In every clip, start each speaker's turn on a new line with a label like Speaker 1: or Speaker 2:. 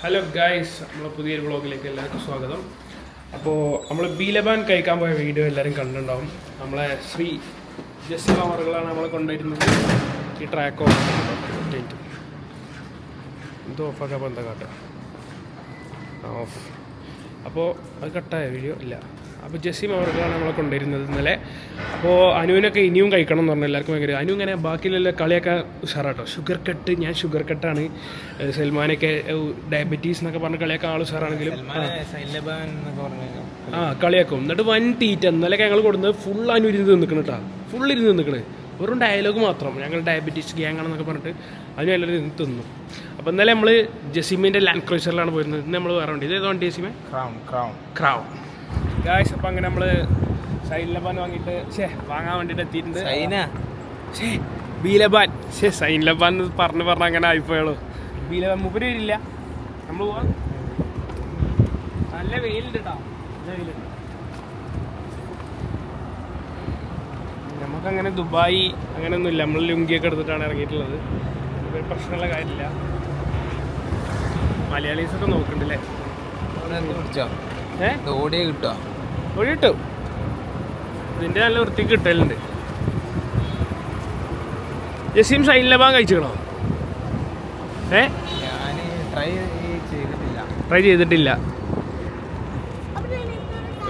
Speaker 1: Hello guys, നമ്മളെ പുതിയൊരു വ്ളോഗിലേക്ക് എല്ലാവർക്കും സ്വാഗതം. അപ്പോൾ നമ്മൾ ബീലബാൻ കഴിക്കാൻ പോയ വീഡിയോ എല്ലാവരും കണ്ടിട്ടുണ്ടാവും. നമ്മളെ ശ്രീ ജെസ്സി മാമറുകളാണ് നമ്മളെ കൊണ്ടുവരുന്നത്. ഈ ട്രാക്ക് ഇത് ഓഫാക്കാൻ എന്താ കാട്ടുക ഓഫ്. അപ്പോൾ അത് കട്ടായ വീഡിയോ ഇല്ല. അപ്പോൾ ജെസ്സി മാമറുകളാണ് നമ്മളെ കൊണ്ടുവരുന്നത് ഇന്നലെ. അപ്പോൾ അനുവിനൊക്കെ ഇനിയും കഴിക്കണം എന്ന് പറഞ്ഞു എല്ലാവർക്കും ഭയങ്കര. അനു ഇങ്ങനെ ബാക്കിയുള്ള കളിയൊക്കെ ഉഷാറാട്ടോ. ഷുഗർ കട്ട്, ഞാൻ ഷുഗർ കട്ടാണ്. സൽമാനൊക്കെ ഡയബറ്റീസ് എന്നൊക്കെ പറഞ്ഞ കളിയൊക്കെ ആൾ ഉഷാറാണെങ്കിലും കളിയാക്കും. എന്നിട്ട് വൻ തീറ്റ. ഇന്നലെയൊക്കെ ഞങ്ങൾ കൊടുക്കുന്നത് ഫുൾ അനു ഇരുന്ന് നിൽക്കണം കേട്ടോ. ഫുൾ ഇരുന്ന് നിൽക്കണേ. വെറും ഡയലോഗ് മാത്രം. ഞങ്ങൾ ഡയബറ്റീസ് ഗ്യാങ് ആണെന്നൊക്കെ പറഞ്ഞിട്ട് അതിന് എല്ലാവരും ഇരുന്ന് തിന്നു. അപ്പോൾ ഇന്നലെ നമ്മൾ ജെസിമിൻ്റെ ലാൻഡ് ക്രൂസറിലാണ് പോയിരുന്നത്. ഇന്ന് നമ്മൾ വേറെ വണ്ടി. ഇത് ഏതോ വണ്ടി ജെസിമേ? Crown guys. അപ്പം അങ്ങനെ നമ്മൾ സൈൻലബാൻ വാങ്ങിയിട്ട് വാങ്ങാൻ വേണ്ടിയിട്ട് എത്തിയിട്ടുണ്ട്. ബീലബാൻ സൈൻലബാൻ പറഞ്ഞ് അങ്ങനെ ആയിപ്പോയുള്ളൂ. ബീലബാൻ മുപ്പര് വരില്ല. നമ്മൾ പോവാം. നല്ല വെയിലുണ്ട് കേട്ടോ. വെയിലുണ്ട്. നമുക്കങ്ങനെ ദുബായി അങ്ങനെയൊന്നുമില്ല. നമ്മൾ ലുങ്കിയൊക്കെ എടുത്തിട്ടാണ് ഇറങ്ങിയിട്ടുള്ളത്. ഒരു പ്രശ്നമുള്ള കാര്യമില്ല. മലയാളീസൊക്കെ നോക്കുന്നുണ്ടല്ലേ? ഓടി കിട്ടും. ഇതിൻ്റെ നല്ല വൃത്തിക്ക് കിട്ടലുണ്ട്. ജസീം സൈൻലബാൻ കഴിച്ചിക്കണോ? ട്രൈ ചെയ്തിട്ടില്ല.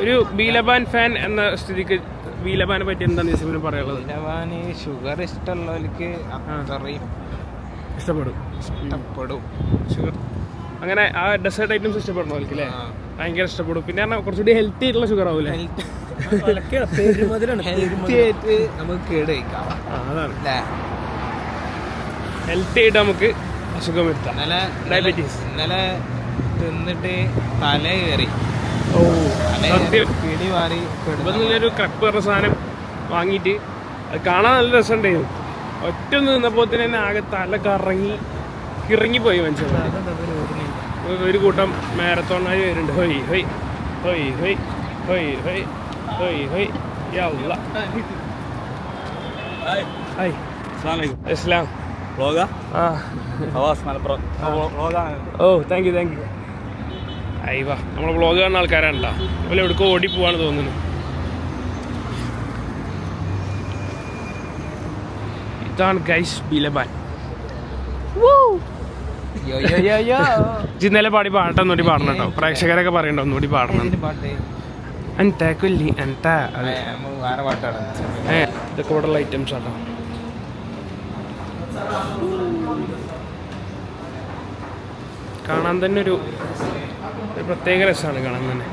Speaker 1: ഒരു ബീലബാൻ ഫാൻ എന്ന സ്ഥിതിക്ക് ബീലബാനെ പറ്റി എന്താണ് ജസീമിന് പറയാനുള്ളത്?
Speaker 2: ബീലബാന് ഷുഗർ ഇഷ്ടമുള്ളവർക്ക്
Speaker 1: ഇഷ്ടപ്പെടും. ഷുഗർ അങ്ങനെ ആ ഡെസേർട്ട് ഐറ്റംസ് ഇഷ്ടപ്പെടണോ അവർക്ക് അല്ലേ? ഭയങ്കര ഇഷ്ടപ്പെടും. പിന്നെ പറഞ്ഞാൽ കുറച്ചുകൂടി ഹെൽത്തി ആയിട്ടുള്ള ഷുഗർ ആവൂലേ? ഹെൽത്തി ആയിട്ട് നമുക്ക് അസുഖം വരുത്താം. ഡയബറ്റീസ്
Speaker 2: ഇന്നലെ തിന്നിട്ട് തല കയറി.
Speaker 1: ഒരു ക്രപ്പ് പറഞ്ഞ സാധനം വാങ്ങിയിട്ട് അത് കാണാൻ നല്ല രസമുണ്ടായിരുന്നു. ഒറ്റ നിന്നപ്പോൾ തന്നെ ആകെ തല ഇറങ്ങിപ്പോയി മനുഷ്യൻ. ഒരു കൂട്ടം മാരത്തോണായി വരുന്നുണ്ട്. ഹൊയ് ഹൊയ് ഹൊയ് ഹൊയ് ഹൊയ് ഹൊയ് ഹൊയ് ഹൊയ് യല്ലാ. ഹായ് ഇസ്ലാം
Speaker 2: വ്ളോഗാ?
Speaker 1: ഓ താങ്ക് യു. അയ്യവാ, നമ്മളെ വ്ളോഗ് കാണുന്ന ആൾക്കാരാണല്ലോ. അതുപോലെ എവിടേക്കോ ഓടി പോവാണ് തോന്നുന്നു. ഇതാണ് ഗൈസ് ബീലബാൻ. ഇന്നലെ പാടി പാട്ട് ഒന്നുകൂടി പാടണം കേട്ടോ. പ്രേക്ഷകരൊക്കെ പറയണ്ടോ ഒന്നുകൂടി പാടണം. ഇതൊക്കെ ഇവിടെ ഉള്ള ഐറ്റംസ് ആട്ടോ. കാണാൻ തന്നെ ഒരു പ്രത്യേക രസമാണ് കാണാൻ തന്നെ.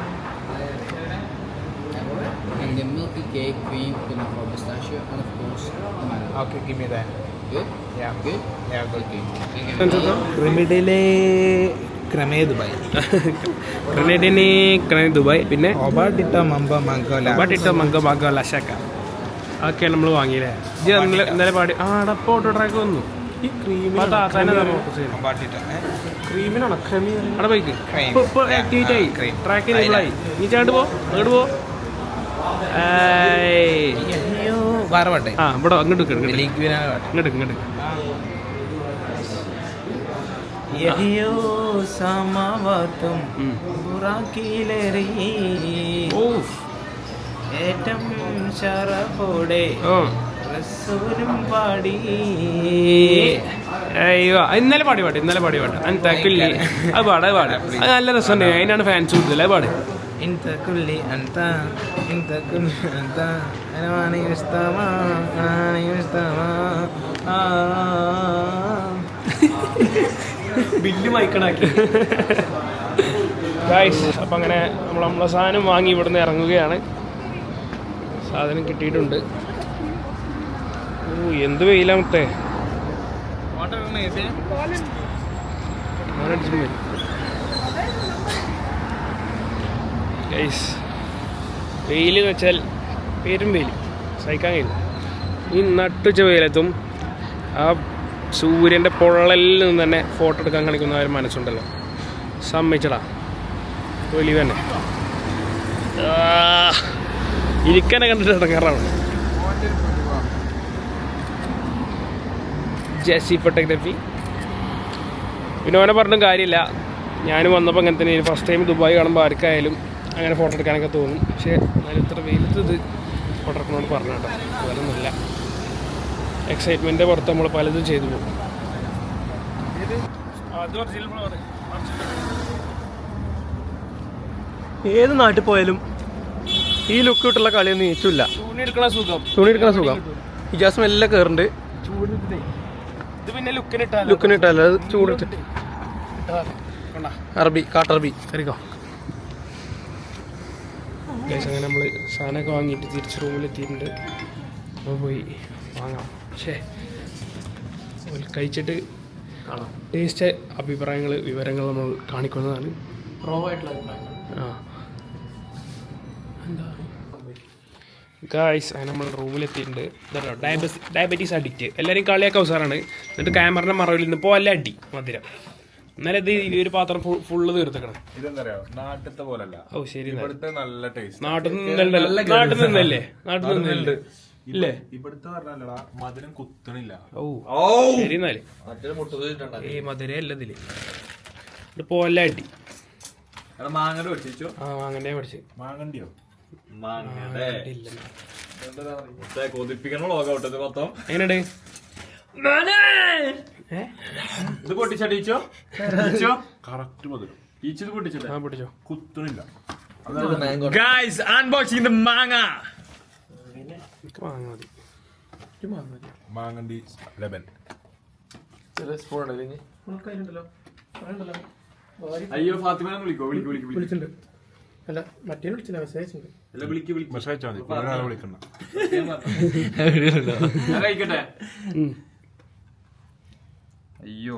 Speaker 1: ദുബായ് പിന്നെ അതൊക്കെയാണ് നമ്മൾ വാങ്ങിയില്ലേ? ഇന്നലെ പാടി അടപ്പ ഓട്ടോ ട്രാക്ക് വന്നു. ഈ ക്രീമിനാണോ അവിടെ ബൈക്ക് ഇപ്പൊ ആക്ടിവേറ്റ് ആയി. ട്രാക്ക് ആയി. നീ ചാണ്ട് പോ, അങ്ങോട്ട് പോ. ഇവിടെ അങ്ങോട്ട് അയ്യോ ഇന്നലെ പാടി അന്തക്കുല്ലി അത് പാട് അത് നല്ല രസമുണ്ട്. അതിനാണ് ഫാൻസ് കൂടുതൽ. അത് പാട്. ബില്ല് മൈക്കണാക്കി. അപ്പം അങ്ങനെ നമ്മളെ സാധനം വാങ്ങി ഇവിടുന്ന് ഇറങ്ങുകയാണ്. സാധനം കിട്ടിയിട്ടുണ്ട്. എന്ത് വെയിലാമത്തെ. വെയിൽ എന്ന് വെച്ചാൽ പേരും വെയിൽ സഹിക്കാൻ കഴിയില്ല. ഈ നട്ടുച്ച വെയിലത്തും ആ സൂര്യൻ്റെ പൊള്ളലിൽ നിന്ന് തന്നെ ഫോട്ടോ എടുക്കാൻ കാണിക്കുന്ന ഒരു മനസ്സുണ്ടല്ലോ. സമ്മതിച്ചടാ. വെളി തന്നെ ഇരിക്കാനെ കണ്ടിട്ട് ഇടങ്ങാറാണ്. Jessy photography. പിന്നെ ഓനെ പറഞ്ഞിട്ടും കാര്യമില്ല. ഞാൻ വന്നപ്പോൾ അങ്ങനെ തന്നെ ഫസ്റ്റ് ടൈം ദുബായ് കാണുമ്പോൾ ആർക്കായാലും അങ്ങനെ ഫോട്ടോ എടുക്കാനൊക്കെ തോന്നും. പക്ഷേ എന്നാലും ഇത്ര വെയിലത്ത് ഇത് ഫോട്ടോ എടുക്കണമെന്ന് പറഞ്ഞു കേട്ടോ. വേറൊന്നുമില്ല, എക്സൈറ്റ്മെൻറ്റിൻ്റെ പുറത്ത് നമ്മൾ പലതും ചെയ്തു പോകും.
Speaker 3: ഏത് നാട്ടിൽ പോയാലും ഈ ലുക്ക് കിട്ടുള്ള കളിയൊന്നും നീച്ചില്ല. തുണി എടുക്കണ സുഖം ഇജാസ് മെല്ലെ കയറുന്നുണ്ട്.
Speaker 1: ഇത് പിന്നെ ലുക്കിനിട്ടാൽ
Speaker 3: ലുക്കിനിട്ടല്ല, അത് ചൂടിട്ടിട്ട് അറബി കാട്ടറബി കറിക്കോ.
Speaker 1: അങ്ങനെ നമ്മൾ സാധനമൊക്കെ വാങ്ങിയിട്ട് തിരിച്ച് റൂമിലെത്തിയിട്ടുണ്ട്. അപ്പോൾ പോയി വാങ്ങാം. പക്ഷേ കഴിച്ചിട്ട് ടേസ്റ്റ് അഭിപ്രായങ്ങൾ വിവരങ്ങൾ നമ്മൾ കാണിക്കുന്നതാണ്.
Speaker 3: റോ ആയിട്ടുള്ള അഭിപ്രായങ്ങൾ.
Speaker 1: ആ എന്താ ഗായ്സ്, അങ്ങനെ നമ്മൾ റൂമിലെത്തിയിട്ടുണ്ട്. ഇതല്ലോ ഡയബറ്റീസ് അഡിക്റ്റ്. എല്ലാവരും കളിയൊക്കെ അവസാനമാണ്. എന്നിട്ട് ക്യാമറയുടെ മറവിൽ നിന്നിപ്പോൾ വല്ല അടി മധുരം. എന്നാലും ഇത് ഈ ഒരു പാത്രം ഫുള്ള് തീർത്തേക്കണം.
Speaker 4: നാട്ടിലത്തെ പോലല്ല.
Speaker 1: ഓ ശരി,
Speaker 4: നല്ല ടേസ്റ്റ്.
Speaker 1: നാട്ടിൽ നിന്നല്ലേ ഇല്ലേ?
Speaker 4: ഇവിടുത്തെ പറഞ്ഞല്ലടാ മധുരം കുത്തണില്ല.
Speaker 1: ഓ ശരി എന്നാല് മധുര അല്ല ഇതില്. ഇതിപ്പോ വല്ല അടി.
Speaker 4: മാങ്ങ പഠിച്ചോ?
Speaker 1: ആ മാങ്ങന്റെ പഠിച്ച്.
Speaker 4: മാങ്ങണ്ടിയോ?
Speaker 1: ഇല്ല
Speaker 4: കൊതിപ്പിക്കണ ലോകൗട്ടത് മൊത്തം.
Speaker 1: എങ്ങനെയുണ്ട്?
Speaker 4: ഇത് പൊട്ടിച്ചോ? കറക്റ്റ് മധുരം. ഈച്ചത് പൊട്ടിച്ചോ?
Speaker 1: ആ പൊട്ടിച്ചോ.
Speaker 4: കുത്തണില്ല.
Speaker 2: ഗൈസ് അൺബോക്സിംഗ് ദ മാങ്ങ.
Speaker 1: മാങ്ങ മതി.
Speaker 4: മാങ്ങണ്ടി ലെബൻ. അയ്യോ ഫാത്തിമ വിളിച്ചിട്ടുണ്ട്.
Speaker 3: അല്ല മറ്റേ വിളിച്ചില്ല, മെസ്സേജ്
Speaker 4: മെസ്സേജ് വിളിക്കണ്ട.
Speaker 2: കഴിക്കട്ടെ. അയ്യോ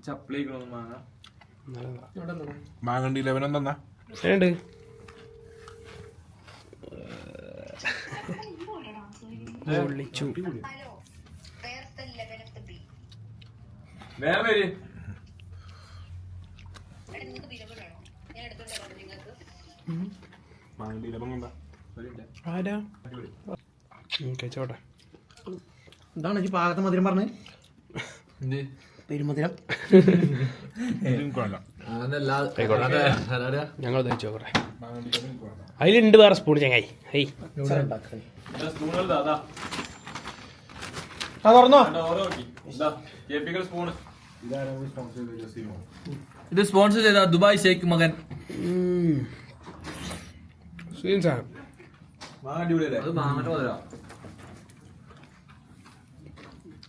Speaker 2: ചപ്പിളിക്കണോ മാങ്ങ.
Speaker 4: മാങ്ങണ്ടി ലെബൻ എന്താ?
Speaker 1: എങ്ങനെയുണ്ട്? പൊള്ളിച്ചു.
Speaker 2: വേറെ പേര്
Speaker 4: മാങ്ങണ്ടി ലെബൻ എന്താ?
Speaker 1: ആരാ കഴിച്ചോട്ടെ.
Speaker 3: എന്താണ് ഈ പാകത്തെ മധുരം പറഞ്ഞത്? പെരുമധുരം.
Speaker 1: ഞങ്ങൾ കഴിച്ചോട്ടെ. അതിലുണ്ട് വേറെ സ്പൂൺ ചങ്ങായി.
Speaker 2: ഇത് സ്പോൺസർ ചെയ്ത ദുബായ് ഷേഖ് മകൻ.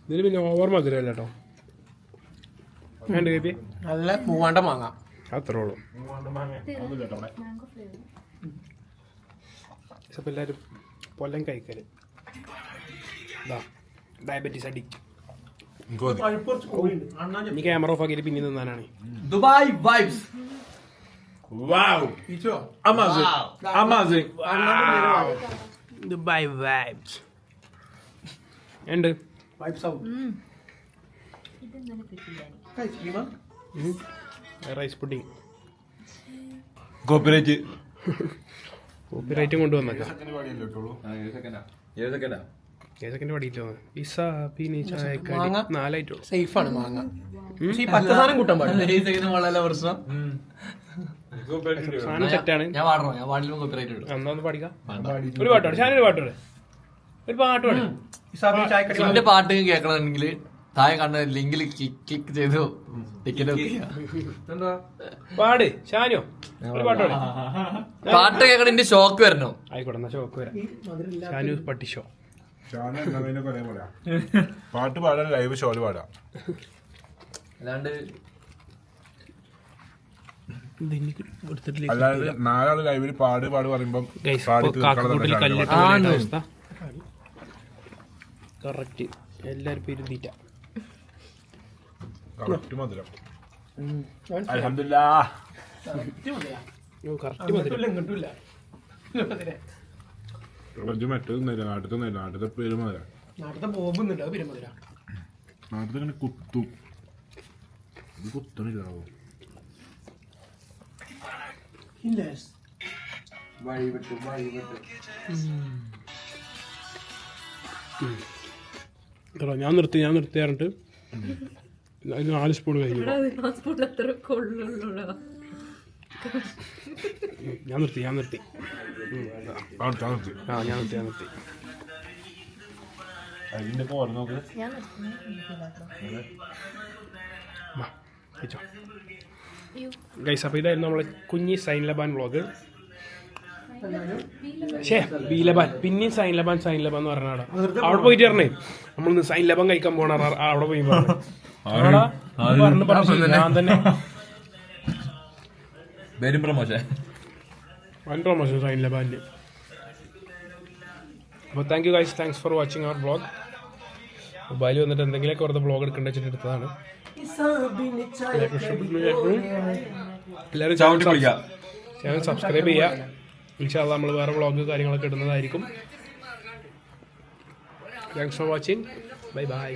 Speaker 1: ഇതിൽ പിന്നെ ഓവർ മധുരമല്ല കേട്ടോ.
Speaker 3: നല്ല മൂവാണ്ട മാങ്ങ
Speaker 1: അത്രേ ഉള്ളൂ. ഇപ്പം എല്ലാവരും പൊല്ലം കഴിക്കല്. Diabetes addict. ഇനി ക്യാമറ ഓഫ് ആക്കിയിട്ട് പിന്നെ നിന്നാനാണ്.
Speaker 2: Dubai vibes.
Speaker 1: ദുബായ് വൈബ്സ് ഉണ്ട്. റൈസ് പുഡിങ്
Speaker 4: കോപ്പിറൈറ്റ്
Speaker 1: കോപ്പിറൈറ്റും കൊണ്ടുവന്നേക്കാം. ഏതൊക്കെ പടിയില്ലോ നാലായിട്ടുള്ളൂ.
Speaker 3: സേഫാണ് മാങ്ങ. പക്ഷേ ഈ പച്ച സാധനം കൂട്ടാൻ പാടില്ല.
Speaker 2: പ്രശ്നം
Speaker 1: സാധനം സെറ്റാണ്.
Speaker 2: ഞാൻ പാടിലും കോപ്പിറൈറ്റ് ഇടും.
Speaker 1: എന്നാന്ന് പാടിക്കാം. ഒരു പാട്ടോടെ ഷാനൊരു പാട്ടോടെ ഒരു പാട്ട് പാടും.
Speaker 2: എന്റെ പാട്ട് കേൾക്കണമെങ്കിൽ താഴെ കണ്ട ലിങ്കിൽ ക്ലിക്ക് ചെയ്തു ടിക്കറ്റ്
Speaker 1: പാട് ഷാനോ. ഒരു പാട്ടോടെ
Speaker 2: പാട്ട് കേൾക്കണ ഷോക്ക് വരണോ?
Speaker 1: ആയിക്കോട്ടെ എന്നാ ഷോക്ക് വരാം. ഷാനു പട്ടി ഷോ.
Speaker 4: പാട്ട് പാടാൻ ലൈവ് ഷോല് പാടാം.
Speaker 2: അല്ലാണ്ട്
Speaker 4: അല്ലാണ്ട് നാലാള് ലൈവിൽ പാട് പറയുമ്പോ
Speaker 1: കറക്റ്റ് എല്ലാരും പേരും തീറ്റ.
Speaker 4: കറക്റ്റ് മധുരം. അൽഹംദുലില്ലാഹ്.
Speaker 1: കറക്റ്റ് മധുരം.
Speaker 4: മറ്റൊന്നുമില്ല. നാട്ടിലത്തെ പേര് മധുരം.
Speaker 3: നാട്ടിലത്തെ ബോംബുന്നുണ്ട്, അത് പെരുമധുര.
Speaker 4: നാട്ടിൽ ഇങ്ങനെ കുത്തും. ഇത് കുത്തണില്ലാവോ?
Speaker 1: ഞാൻ നിർത്തി പറഞ്ഞിട്ട് അതിന് 4 സ്പൂൺ കഴിഞ്ഞു. ഞാൻ നിർത്തി.
Speaker 4: ആ നിർത്തി.
Speaker 1: ഞാൻ നിർത്തി.
Speaker 4: അതിന്റെ പോലെ നോക്ക്.
Speaker 1: ഗൈസ്, അപ്പോൾ ഇതായിരുന്നു നമ്മളെ കുഞ്ഞി sign Laban vlog. B Laban, പിന്നെയും സൈൻ ലബാൻ എന്ന് പറഞ്ഞാടാ. അവിടെ പോയിട്ട് പറഞ്ഞേ നമ്മളിന്ന് സൈൻ ലബാൻ കഴിക്കാൻ പോണ. അവിടെ പോയി ഞാൻ തന്നെ പ്രൊമോഷൻ സൈൻ ലബാൻ്റെ. അപ്പോൾ thank you guys, thanks for watching our vlog. Mobile വന്നിട്ട് എന്തെങ്കിലുമൊക്കെ വെറുതെ വ്ളോഗ് എടുക്കേണ്ട വെച്ചിട്ട് എടുത്തതാണ്. എല്ലാവരും ചാനൽ സബ്സ്ക്രൈബ് ചെയ്യുക. ഇൻഷാ അല്ലാഹ് നമ്മൾ വേറെ വ്ളോഗ് കാര്യങ്ങളൊക്കെ ഇടുന്നതായിരിക്കും. Thanks for watching. Bye bye.